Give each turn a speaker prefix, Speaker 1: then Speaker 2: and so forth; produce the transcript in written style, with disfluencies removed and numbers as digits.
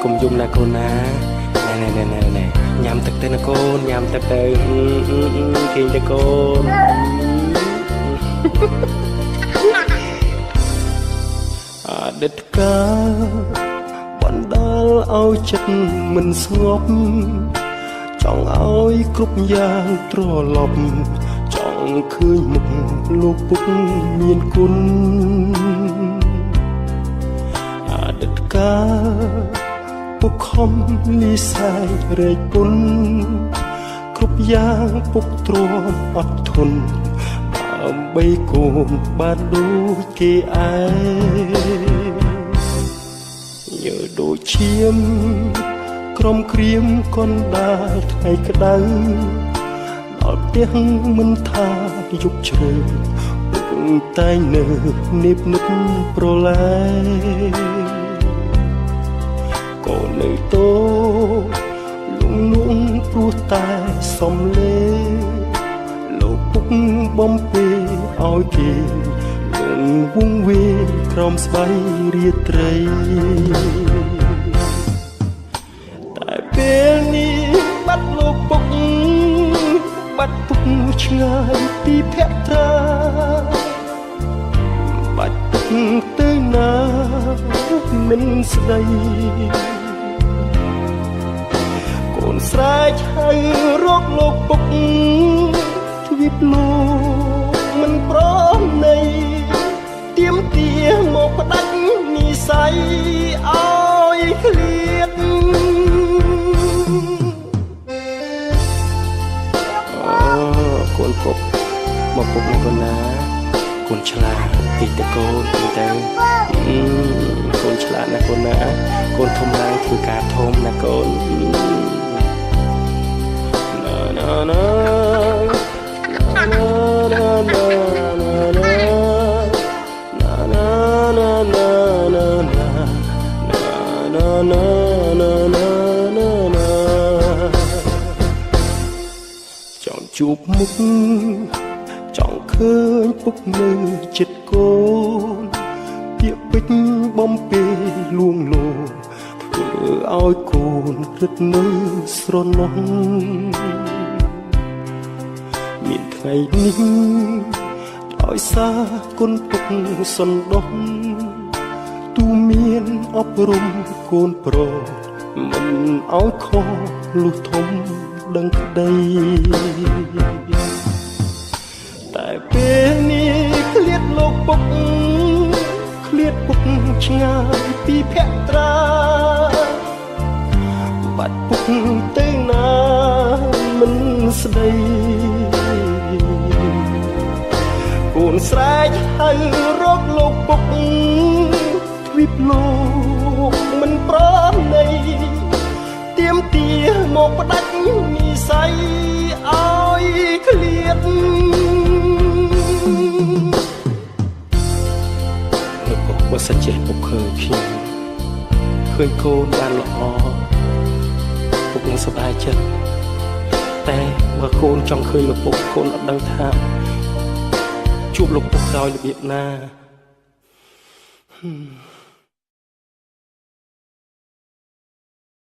Speaker 1: កុំយំណាកូនណាណែញ៉ាំទឹកទៅណាកូនញ៉ាំទឹកទៅឃើញទៅកូនអតីតកាលបណ្ដាលឲ្យចិត្តមិនស្ងប់ចង់ឲ្យគ្រប់យ៉ាងត្រឡប់ចង់ឃើញមុខលោកពុកមានគុណអតីតកាលពុកខំលីសាយរែកពុនគ្រប់យ៉ាងពុកទ្រាំអត់ធន់ដើម្បីកូនបានដូចគេឯងញើដូចឈាមក្រុមក្រៀមកណ្ដាលថ្ងៃក្តៅដល់ផ្ទះមិនថាយប់ជ្រៅពុកតែងនៅនិបនិបប្រឡែកូននៅតូលងលងព្រោះតែសំលេលោកពុកបំពេឲ្យគេលងវងវេក្រោមស្បៃរាត្រីតែពេលនេះបាត់លោកពុកបាត់ពុកឆ្ងាយពីភក្ត្រាបាត់ពុកទៅណាមិនស្ដីកូនស្រែកហៅរកលោកពុកទ្វីបលោកមិនព្រមនៃទៀមទាមកផ្ដាច់និស័យឲ្យឃ្លាតកូនពុកមកពុកមកកូនណាកូនឆ្លាតតិចទៅកូនទៅកូនឆ្លាតណាកូនណាកូនធំឡើងធ្វើការធំណាកូនចង់ជួបមុខចង់ឃើញពុកនៅចិត្តកូនពាក្យពេចន៍បំពេលួងលោមធ្វើឲ្យកូនរឹតនៅស្រណោះមានថ្ងៃនេះដោយសារគុណពុកសន្តោសទូមានអប់រំកូនប្រុសមិនឲ្យខុសលុះធំដឹងក្តីតែពេលនេះឃ្លាតលោកពុកឃ្លាតពុកឆ្ងាយពីភក្ត្រាបាត់ពុកទៅណាមិនស្ដីកូនស្រែកហៅរកលោកពុកទ្វីបលោកមិនព្រមនៃទៀមទាមកផ្ដាច់និស័យឲ្យឃ្លាតលោកពុកបើសិនជាពុកឃើញខ្ញុំឃើញកូនបានល្អពុកនឹងសប្បាយចិត្តតែបើកូនចង់ឃើញលោកពុកកូនអត់ដឹងថាជួបលោកពុកដោយរបៀបណា